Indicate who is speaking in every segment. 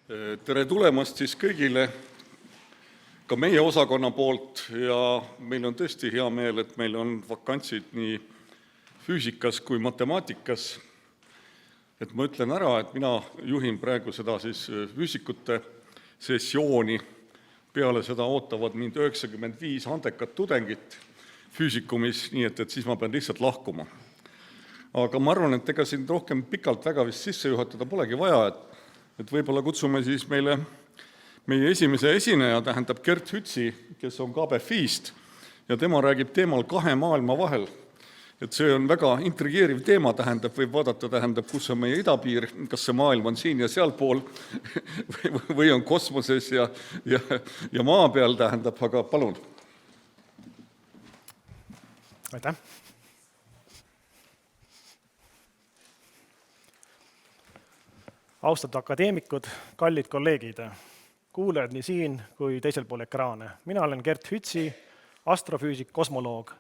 Speaker 1: Tere tulemast siis kõigile ka meie osakonna poolt ja meil on tõesti hea meel, et meil on vakantsid nii füüsikas kui matemaatikas. Et ma ütlen ära, et mina juhin praegu seda siis füüsikute sessiooni. Peale seda ootavad mind 95 andekat tudengit füüsikumis, nii et siis ma pean lihtsalt lahkuma. Aga ma arvan, et ega siin rohkem pikalt väga vist sisse juhatada polegi vaja, et võib-olla kutsume siis meie esimese esineja, tähendab Gert Hütsi, kes on KBFI-st ja tema räägib teemal kahe maailma vahel. Et see on väga intrigeeriv teema, võib vaadata, kus on meie idapiir, kas see maailm on siin ja sealpool või on kosmoses ja maa peal, aga palun.
Speaker 2: Aitäh. Austatud akadeemikud, kallid kolleegid, kuulajad nii siin kui teisel pool ekraane. Mina olen Gert Hütsi, astrofüüsik, kosmoloog.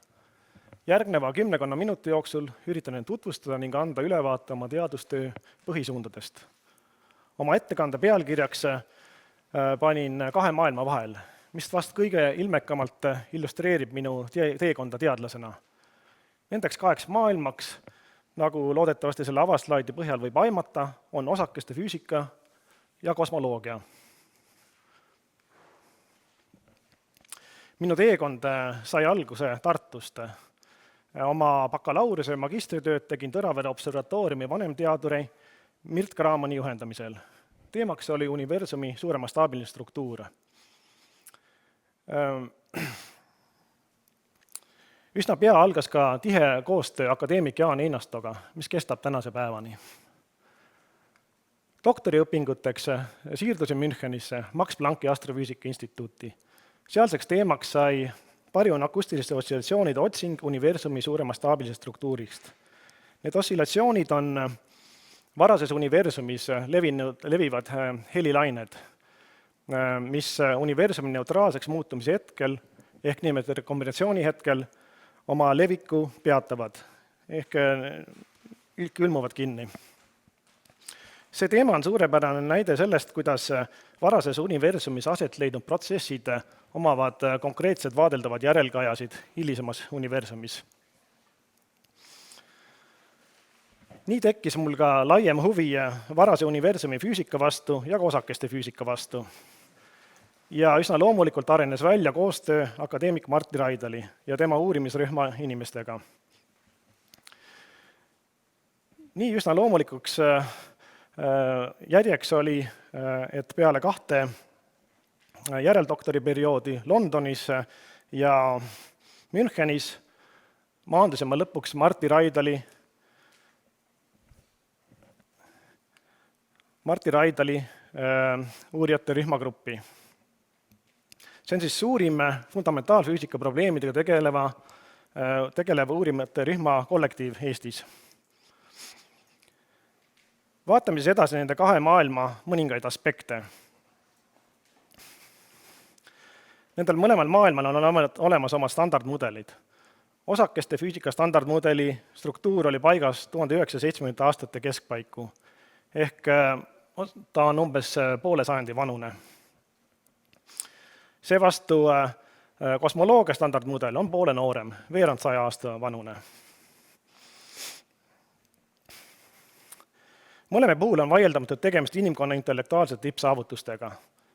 Speaker 2: Järgneva 10 minuti jooksul üritan end tutvustada ning anda ülevaate oma teadustöö põhisuundadest. Oma ettekande pealkirjaks panin kahe maailma vahel, mis vast kõige ilmekamalt illustreerib minu teekonda teadlasena. Nendeks kaheks maailmaks, nagu loodetavasti selle avaslaidi põhjal võib aimata, on osakeste füüsika ja kosmoloogia. Minu teekond sai alguse Tartust. Oma bakalaureuse ja magistritööd tegin Tõravere observatooriumi vanemteaduri Mirt Kramoni juhendamisel. Teemaks oli universumi suuremastaabiline struktuur. Üsna pea algas ka tihe koostöö akadeemik Jaan Einastoga, mis kestab tänase päevani. Doktoriõpinguteks siirdusin Münchenisse Max Plancki astrofüüsika instituuti. Sealseks teemaks sai baryon akustiliste ossilatsioonide otsing universumi suuremastaabilisest struktuurist. Need ossilatsioonid on varases universumis levivad helilained, mis universumi neutraalseks muutumise hetkel ehk nimetatud kombinatsiooni hetkel oma leviku peatavad ehk külmuvad kinni. See teema on suurepärane näide sellest, kuidas varases universumis aset leidnud protsessid omavad konkreetsed vaadeldavad järelkajasid hilisemas universumis. Nii tekkis mul ka laiem huvi varase universumi füüsika vastu ja osakeste füüsika vastu. Ja üsna loomulikult arenes välja koostöö akadeemik Martti Raidali ja tema uurimisrühma inimestega. Nii üsna loomulikuks järjeks oli, et peale 2 järeldoktoriperioodi Londonis ja Münchenis maandusin ma lõpuks Martti Raidali uurijate rühmagruppi. See on siis suurim fundamentaalfüüsika probleemidega tegeleva uurimate rühma kollektiiv Eestis. Vaatame siis edasi nende kahe maailma mõningaid aspekte. Nendel mõlemal maailmal on olemas oma standardmudelid. Osakeste füüsika standardmudeli struktuur oli paigas 1970. aastate keskpaiku, ehk ta on umbes poole sajandi vanune. Seevastu kosmoloogia standardmudel on poole noorem, veerand 100 aasta vanune. Mõlema puhul on vaieldamatult tegemist inimkonna intellektuaalsete tippsaavutustega.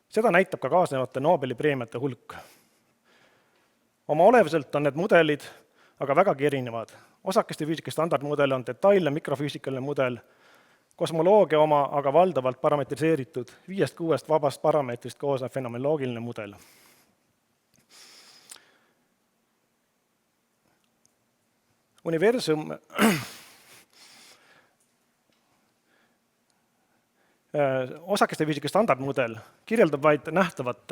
Speaker 2: Seda näitab ka kaasnevate Nobeli preemiate hulk. Oma olevuselt on need mudelid aga vägagi erinevad. Osakeste füüsika standardmudel on detailne mikrofüüsikaline mudel, kosmoloogia oma aga valdavalt parametriseeritud 5-6 vabast parameetrist koosnev fenomenoloogiline mudel. Universum osakeste füüsika standardmudel kirjeldab vaid nähtavat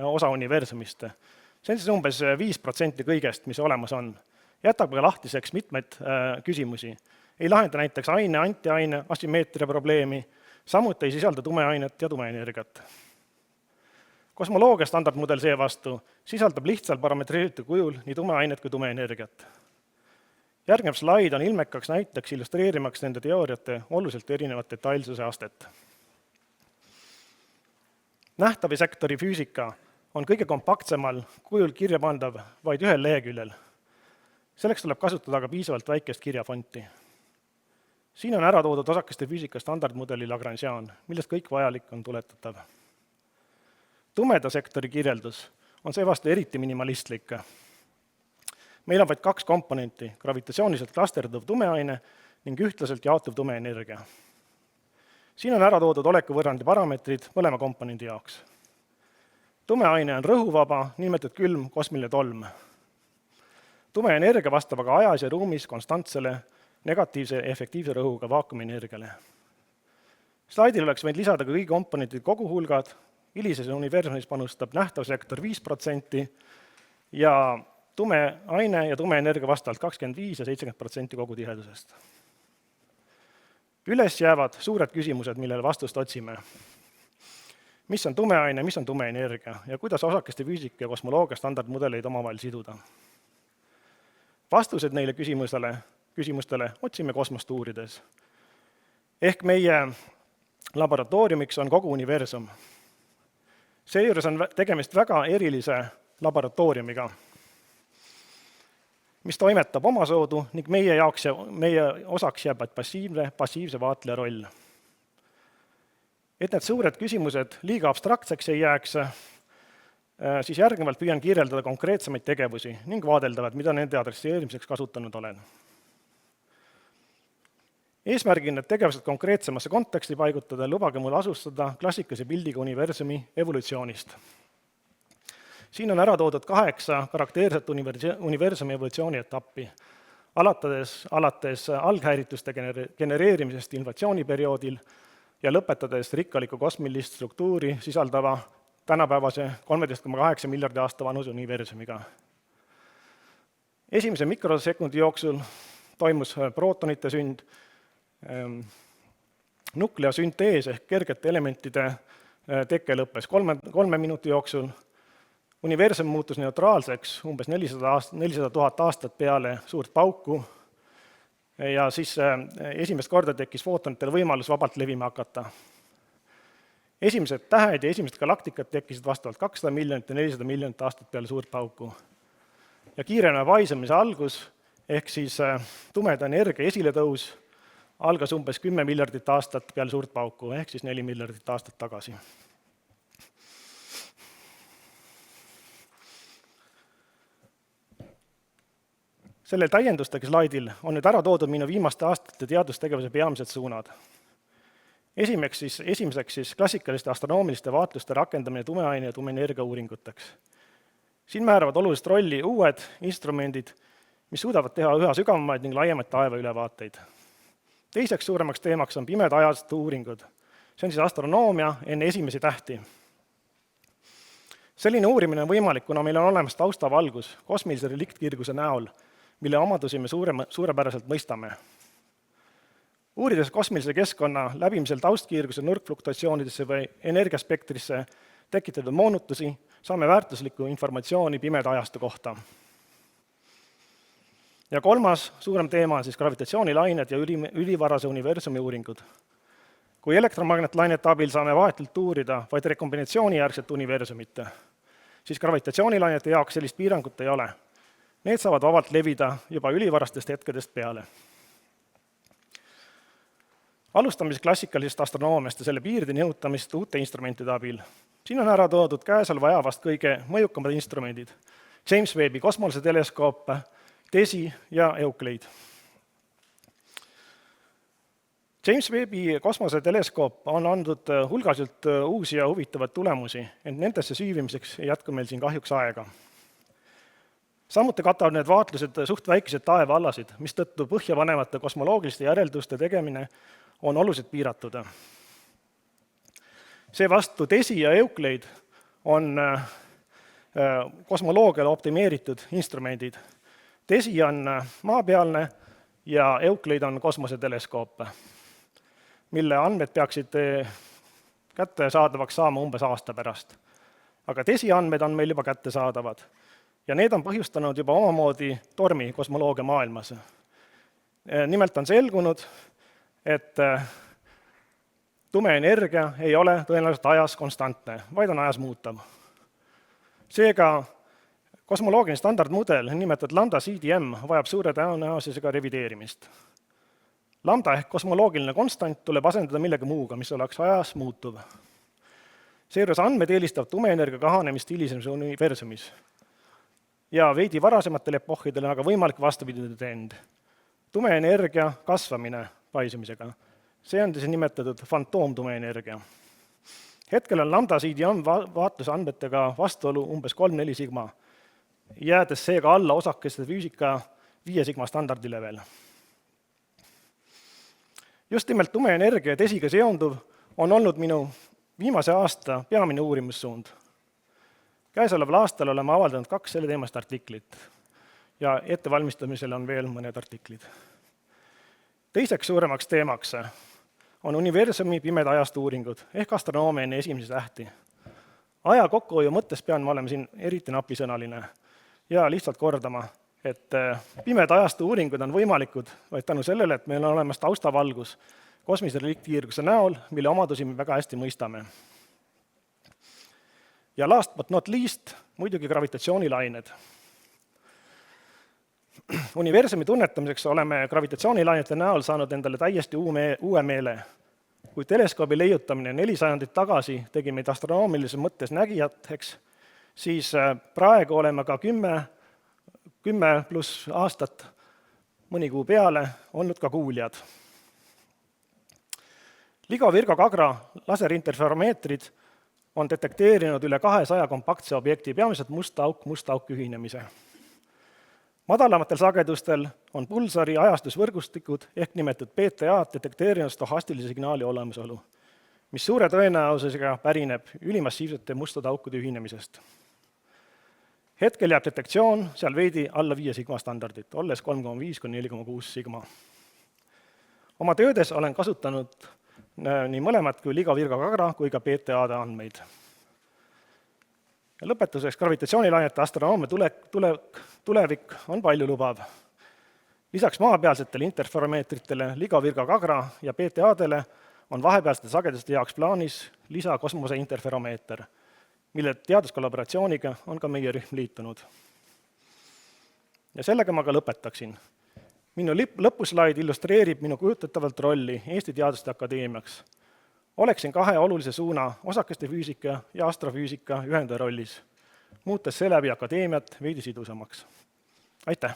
Speaker 2: osa universumist. See on siis umbes 5% kõigest, mis olemas on. Jätab ka lahtiseks mitmeid küsimusi. Ei lahenda näiteks aine, antiaine, asümmeetria probleemi, samuti ei sisalda tumeainet ja tumeenergiat. Kosmoloogia standardmudel seevastu sisaldab lihtsalt parametriseeritud kujul nii tumeainet kui tumeenergiat. Järgnev slaid on ilmekaks näiteks illustreerimaks nende teooriate oluliselt erinevat detailsuse astet. Nähtavissektori füüsika on kõige kompaktsemal kujul kirja pandav vaid ühel leheküljel. Selleks tuleb kasutada aga piisavalt väikest kirjafonti. Siin on ära toodud osakeste füüsika standardmudeli Lagrangian, millest kõik vajalik on tuletatav. Tumeda sektori kirjeldus on seevastu eriti minimalistlik. Meil on vaid 2 komponenti, gravitatsiooniliselt klasterduv tumeaine ning ühtlaselt jaotuv tumeenergia. Siin on ära toodud olekuvõrrandi parameetrid mõlema komponendi jaoks. Tumeaine on rõhuvaba, niinimetatud külm kosmiline tolm. Tumeenergia vastab aga ajas ja ruumis konstantsele negatiivse efektiivse rõhuga vaakumienergiale. Slaidil oleks võinud lisada ka kõigi komponentide koguhulgad, hilises universumis panustab nähtav sektor 5% ja tumeaine ja tumeenergia vastavalt 25% ja 70% kogutihedusest. Üles jäävad suured küsimused, millele vastust otsime. Mis on tumeaine, mis on tumeenergia ja kuidas osakeste füüsika ja kosmoloogia standardmudeleid omavahel siduda? Vastused neile küsimustele otsime kosmost uurides. Ehk meie laboratooriumiks on kogu universum. Seejuures on tegemist väga erilise laboratooriumiga, mis toimetab omasoodu ning meie osaks jääb passiivse vaatleja roll. Et need suured küsimused liiga abstraktseks ei jääks, siis järgnevalt püüan kirjeldada konkreetsemaid tegevusi ning vaadeldavad, mida nende adresseerimiseks kasutanud olen. Eesmärgil need tegevused konkreetsemasse konteksti paigutada, lubage mul asustada klassikalise pildiga universumi evolutsioonist. Siin on ära toodud 8 karakteerset universumi evolutsiooni etappi, alates alghäirituste genereerimisest invatsiooniperioodil ja lõpetades rikkaliku kosmilist struktuuri sisaldava tänapäevase 13,8 miljardi aasta vanuse universumiga. Esimese mikrosekundi jooksul toimus prootonite sünd, nukleosüntees ehk kergete elementide teke lõppes 3 minuti jooksul, universum muutus neutraalseks umbes 400 000 aastat peale suurt pauku ja siis esimest korda tekkis footonitel võimalus vabalt levima hakata. Esimesed tähed ja esimesed galaktikad tekkisid vastavalt 200 miljonit ja 400 miljonit aastat peale suurt pauku. Ja kiirema paisumise algus ehk siis tumeda energia esiletõus algas umbes 10 miljardit aastat peale suurt pauku ehk siis 4 miljardit aastat tagasi. Sellel täiendustega slaidil on nüüd ära toodud minu viimaste aastate teadustegevuse peamised suunad. Esimeseks klassikaliste astronoomiliste vaatluste rakendamine tumeaine ja tumeenergia uuringuteks. Siin määravad olulist rolli uued instrumendid, mis suudavad teha üha sügavamaid ning laiemaid taevaülevaateid. Teiseks suuremaks teemaks on pimeda ajastu uuringud. See on siis astronoomia enne esimesi tähti. Selline uurimine on võimalik, kuna meil on olemas taustavalgus kosmilise reliktkirguse näol, mille omadusi me suurepäraselt mõistame. Uurides kosmilise keskkonna läbimisel taustkiirguse nurkfluktuatsioonidesse või energiaspektrisse tekitatud moonutusi, saame väärtuslikku informatsiooni pimeda ajastu kohta. Ja kolmas suurem teema on siis gravitatsioonilained ja ülivarase universumi uuringud. Kui elektromagnetlainete abil saame vahetult uurida vaid rekombinatsioonijärgset universumit, siis gravitatsioonilainete jaoks sellist piirangut ei ole. Need saavad vabalt levida juba ülivarastest hetkedest peale. Alustame klassikalisest astronoomiast ja selle piirideni jõutamist uute instrumentide abil. Siin on ära toodud käesoleva aja vast kõige mõjukamad instrumendid. James Webbi kosmoseteleskoop, DESI ja Euclid. James Webbi kosmoseteleskoop on andnud hulgaliselt uusi ja huvitavaid tulemusi, ent nendesse süüvimiseks ei jätku meil siin kahjuks aega. Samuti katavad need vaatlused suht väikesed taevaalasid, mistõttu põhjapanemata kosmoloogiliste järelduste tegemine on oluliselt piiratud. Seevastu DESI ja Euclid on kosmoloogiale optimeeritud instrumendid. DESI on maapealne ja Euclid on kosmoseteleskoop, mille andmed peaksid kättesaadavaks saama umbes aasta pärast. Aga DESI andmed on meil juba kättesaadavad ja need on põhjustanud juba omamoodi tormi kosmoloogia maailmas. Nimelt on selgunud, et tume energia ei ole tõenäoliselt ajas konstantne, vaid on ajas muutav. Seega kosmoloogiline standardmudel, nimetatud lambda CDM, vajab suure tõenäosusega revideerimist. Lambda ehk kosmoloogiline konstant tuleb asendada millegi muuga, mis oleks ajas muutuv. Seejuures andmed eelistavad tumeenergia kahanemist hilisemas universumis. Ja veidi varasematel epohhidel on aga võimalik vastupidine trend. Tumeenergia kasvamine paisumisega. See on siis nimetatud fantoomtumeenergia. Hetkel on lambda CDM vaatluse andmetega vastuolu umbes 3-4 sigma, jäädes seega alla osakeste füüsika 5 sigma standardile veel. Just nimelt tumeenergia ja tesiga seonduv on olnud minu viimase aasta peamine uurimussuund. Käesoleval aastal oleme avaldanud 2 selle teemast artiklit ja ettevalmistamisel on veel mõned artiklid. Teiseks suuremaks teemaks on universumi pimeda ajastu uuringud ehk astronoomia enne esimesi tähti. Aja kokkuhoiu mõttes pean ma olema siin eriti napisõnaline ja lihtsalt kordama, et pimeda ajastu uuringud on võimalikud vaid tänu sellele, et meil on olemas taustavalgus kosmilise reliktikiirguse näol, mille omadusi me väga hästi mõistame. Ja last but not least muidugi gravitatsioonilained. Universumi tunnetamiseks oleme gravitatsioonilainete näol saanud endale täiesti uue meele. Kui teleskoobi leiutamine 4 sajandit tagasi tegi meid astronoomilises mõttes nägijateks, siis praegu oleme ka 10 pluss aastat, mõni kuu peale, olnud ka kuuljad. LIGO Virgo Kagra laserinterferomeetrid on detekteerinud üle 200 kompaktse objekti, peamiselt musta auk ühinemise. Madalamatel sagedustel on pulsari ajastusvõrgustikud ehk nimetatud PTA detekteerinud stohastilise signaali olemasolu, mis suure tõenäosusega pärineb ülimassiivsete mustade aukude ühinemisest. Hetkel jääb detektsioon seal veidi alla 5 sigma standardit, olles 3,5–4,6 sigma. Oma töödes olen kasutanud nii mõlemad kui LIGO Virgo Kagra kui ka PTA-de andmeid. Ja lõpetuseks gravitatsioonilainete astronoomia tulevik on palju lubav. Lisaks maapealsetele interferomeetritele, LIGO Virgo Kagra ja PTA-dele on vahepealsete sageduste jaoks plaanis lisakosmose interferomeeter, mille teaduskollaboratsiooniga on ka meie rühm liitunud. Ja sellega ma ka lõpetaksin. Minu lõpuslaid illustreerib minu kujutatavalt rolli Eesti Teaduste Akadeemiaks. Oleksin 2 olulise suuna osakeste füüsika ja astrofüüsika ühendaja rollis, muutes seeläbi akadeemiat veidi sidusamaks. Aitäh!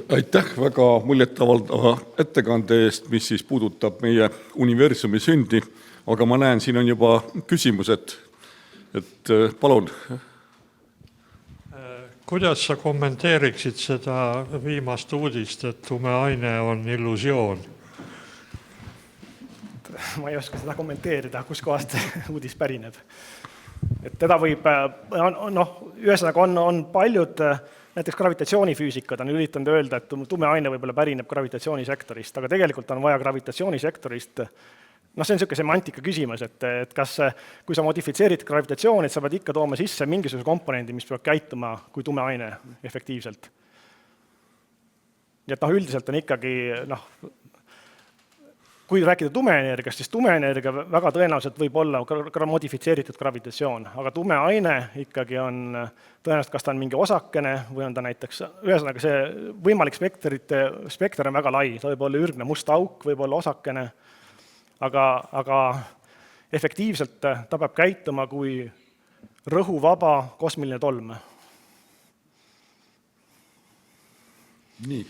Speaker 1: Aitäh väga muljetavaldava ettekande eest, mis siis puudutab meie universumi sündi, aga ma näen, siin on juba küsimused, et palun.
Speaker 3: Kuidas sa kommenteeriksid seda viimast uudist, et tumeaine on illusioon?
Speaker 2: Ma ei oska seda kommenteerida, kus kohast uudis pärineb. Et teda võib, ühesõnaga on paljud, näiteks gravitatsioonifüüsikad on üritanud öelda, et tumeaine võib-olla pärineb gravitatsioonisektorist, aga tegelikult on vaja gravitatsioonisektorist. See on niisugune semantika küsimus, et kas, kui sa modifitseerid gravitatsiooni, et sa pead ikka tooma sisse mingisuguse komponendi, mis peab käituma kui tumeaine efektiivselt. Nii et üldiselt on ikkagi, kui rääkida tumeenergiast, siis tumeenergia väga tõenäoliselt võib olla modifitseeritud gravitatsioon, aga tumeaine ikkagi on tõenäoliselt, kas ta on mingi osakene või on ta näiteks, ühesõnaga see võimalik spekter on väga lai, ta võib olla ürgne must auk, võib olla osakene, aga efektiivselt ta peab käituma kui rõhuvaba kosmiline tolm.
Speaker 1: Nii.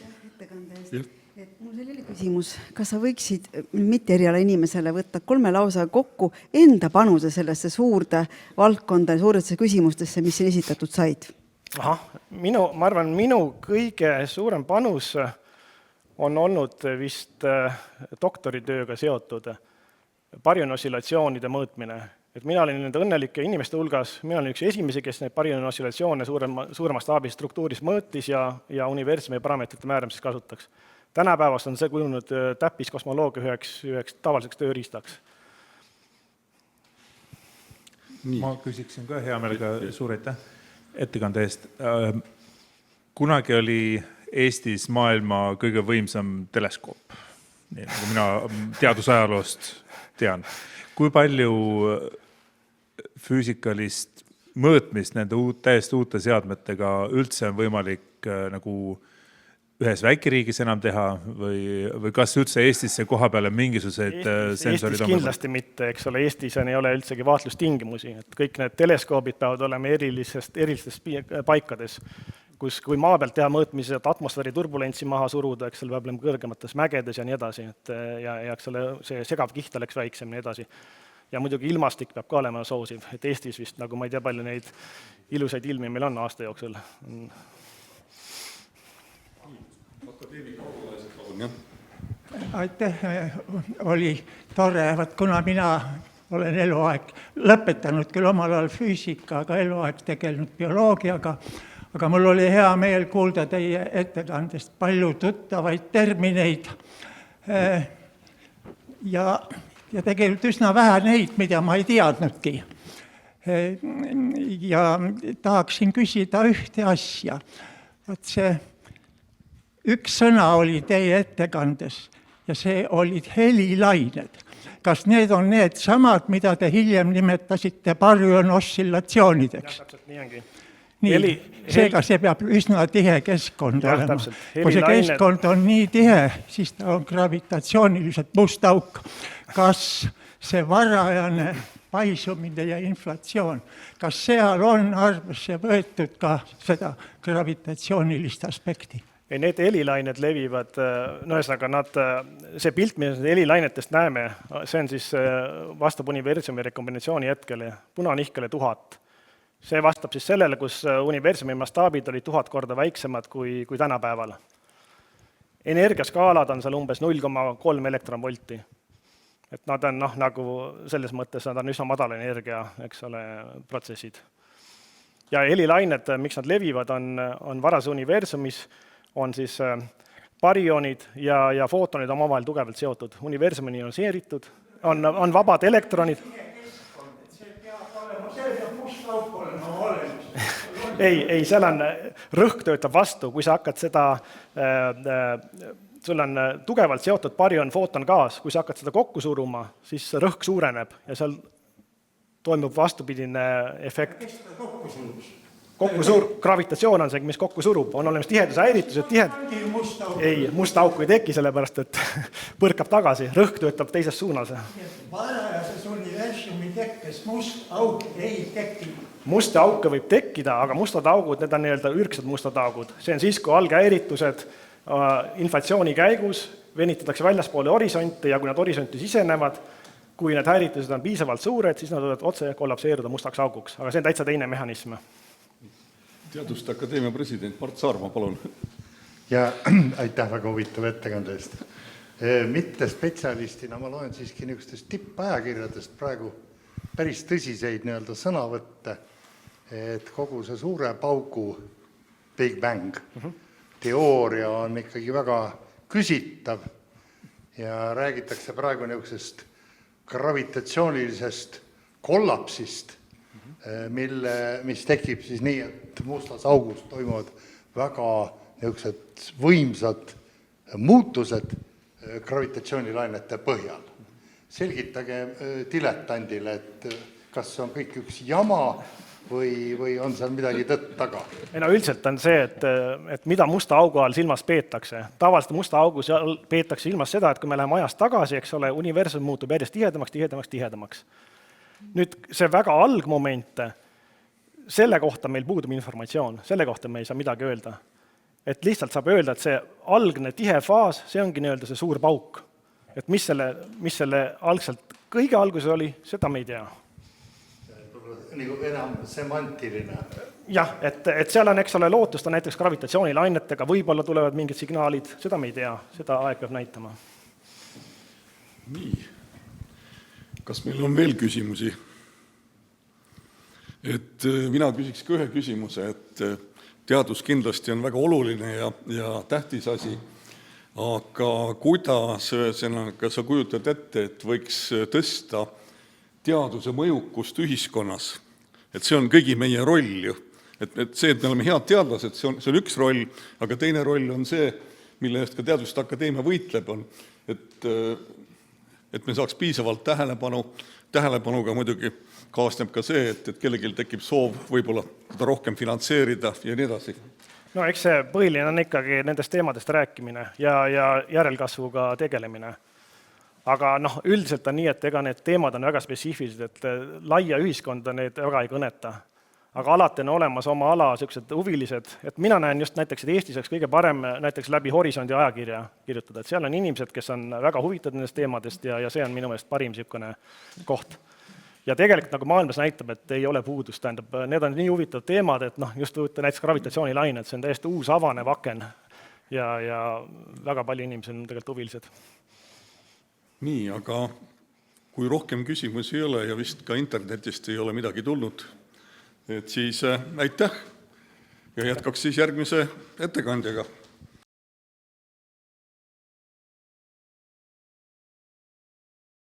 Speaker 4: Mul selline küsimus, kas sa võiksid mitte eriala inimesele võtta 3 lausega kokku enda panuse sellesse suurde valdkonda ja suurtesse küsimustesse, mis siin esitatud said?
Speaker 2: Ma arvan, minu kõige suurem panus on olnud vist doktoritööga seotud barionossillatsioonide mõõtmine. Et mina olin nende õnnelike inimeste hulgas, mina olin üks esimesi, kes neid barionossillatsioone suurema staabi struktuuris mõõtis ja universumi parameetrite määramises kasutaks. Tänapäevast on see kujunud täppiskosmoloogia üheks tavaliseks tööriistaks.
Speaker 5: Ma küsiksin ka hea meelega suur aitäh ettekande eest. kunagi oli Eestis maailma kõige võimsam teleskoop, nii nagu mina teadusajaloost tean. Kui palju füüsikalist mõõtmist nende täiesti uute seadmetega üldse on võimalik nagu ühes väikeriigis enam teha või kas üldse Eestisse koha peale mingisugused sensorid
Speaker 2: Eestis
Speaker 5: on
Speaker 2: kindlasti mitte, eks ole, Eestis ei ole üldsegi vaatlustingimusi, et kõik need teleskoobid peavad olema erilistes paikades, kus kui maa pealt teha mõõtmised, atmosfääri turbulentsi maha suruda, eks ole, peab olema kõrgemates mägedes ja nii edasi, ja eks ole, see segav kiht oleks väiksem ja nii edasi. Ja muidugi ilmastik peab ka olema soosiv, et Eestis vist, nagu ma ei tea, palju neid ilusaid ilmi meil on aasta jooksul.
Speaker 6: Aitäh, oli tore, kuna mina olen eluaeg lõpetanud küll omal ajal füüsika, aga eluaeg tegelenud bioloogiaga, aga mul oli hea meel kuulda teie ettekandest palju tuttavaid termineid ja tegelikult üsna vähe neid, mida ma ei teadnudki. Ja tahaksin küsida ühte asja. See üks sõna oli teie ettekandes ja see olid helilained. Kas need on need samad, mida te hiljem nimetasite baryonossillatsioonideks?
Speaker 2: Täpselt nii ongi.
Speaker 6: Seega see peab üsna tihe keskkond olema. Kui see keskkond on nii tihe, siis ta on gravitatsiooniliselt must auk. Kas see varajane paisumine ja inflatsioon, kas seal on arvesse võetud ka seda gravitatsioonilist aspekti?
Speaker 2: Ei, need helilained levivad, see pilt, mida helilainetest näeme, see on siis vastab universumi rekombinatsiooni hetkele, punanihkele 1000. See vastab siis sellele, kus universumi mastaabid olid 1000 korda väiksemad kui tänapäeval. Energiaskaalad on seal umbes 0,3 elektronvolti. Et nad on nagu selles mõttes, nad on üsna madala energia, eks ole, protsessid. Ja helilained, miks nad levivad, on varas universumis, on siis barionid ja footonid omavahel tugevalt seotud. Universum on ioniseeritud, on vabad elektronid. Ei, seal on rõhk töötab vastu, kui sa hakkad seda, sul on tugevalt seotud barion, footon, gaas, kui sa hakkad seda kokku suruma, siis rõhk suureneb ja seal toimub vastupidine efekt. Gravitatsioon on see, mis kokku surub, on olemas tiheduse häiritused, ei, musta auku ei teki, sellepärast, et põrkab tagasi, rõhk töötab teises suunas.
Speaker 6: Varajases universumi tekkes must auk ei teki.
Speaker 2: Musta auke võib tekkida, aga mustad augud, need on nii-öelda ürgsed mustad augud. See on siis, kui alghäiritused inflatsiooni käigus venitatakse väljaspoole horisonti ja kui nad horisonti sisenevad, kui need häiritused on piisavalt suured, siis nad võivad otse kollapseeruda mustaks auguks, aga see on täitsa teine mehhanism.
Speaker 1: Teaduste Akadeemia president Mart Saarma, palun.
Speaker 7: Ja aitäh väga huvitava ettekande eest. Mitte spetsialistina ma loen siiski niisugustest tippajakirjadest praegu päris tõsiseid sõnavõtte, et kogu see suure paugu Big Bang teooria on ikkagi väga küsitav ja räägitakse praegu niisugusest gravitatsioonilisest kollapsist, mis tekib siis nii, et mustas augus toimuvad väga niisugused võimsad muutused gravitatsioonilainete põhjal. Selgitage diletandile, et kas see on kõik üks jama või on seal midagi tõtt taga?
Speaker 2: Üldiselt on see, et mida musta augu all silmas peetakse. Tavaliselt musta augus peetakse silmas seda, et kui me läheme ajas tagasi, eks ole, universum muutub järjest tihedamaks. Nüüd see väga algmoment, selle kohta meil puudub informatsioon, selle kohta me ei saa midagi öelda. Et lihtsalt saab öelda, et see algne tihe faas, see ongi nii-öelda see suur pauk. Et mis selle algselt kõige alguses oli, seda me ei tea.
Speaker 7: Nagu enam semantiline.
Speaker 2: Jah, et seal on, eks ole, lootust on näiteks gravitatsioonilainetega, võib-olla tulevad mingid signaalid, seda me ei tea, seda aeg peab näitama.
Speaker 1: Nii. Kas meil on veel küsimusi? Et mina küsiks ka ühe küsimuse, et teadus kindlasti on väga oluline ja tähtis asi, aga kuidas sa kujutad ette, et võiks tõsta teaduse mõjukust ühiskonnas? Et see on kõigi meie roll ju, et see, et me oleme head teadlased, see on üks roll, aga teine roll on see, mille eest ka Teaduste Akadeemia võitleb, on, et me saaks piisavalt tähelepanuga muidugi kaasneb ka see, et kellelgi tekib soov võib-olla seda rohkem finantseerida ja nii edasi.
Speaker 2: No eks see põhiline on ikkagi nendest teemadest rääkimine ja järelkasvuga tegelemine. Aga üldiselt on nii, et ega need teemad on väga spetsiifilised, et laia ühiskonda need väga ei kõneta. Aga alati on olemas oma ala sellised huvilised, et mina näen just näiteks, et Eestis oleks kõige parem näiteks läbi Horisondi ajakirja kirjutada, et seal on inimesed, kes on väga huvitatud nendest teemadest ja see on minu meelest parim niisugune koht. Ja tegelikult nagu maailmas näitab, et ei ole puudust, tähendab, need on nii huvitavad teemad, et just võtta näiteks gravitatsioonilaine, et see on täiesti uus avanev aken ja väga palju inimesi on tegelikult huvilised.
Speaker 1: Nii, aga kui rohkem küsimusi ei ole ja vist ka internetist ei ole midagi tulnud, et siis aitäh ja jätkaks siis järgmise ettekandjaga.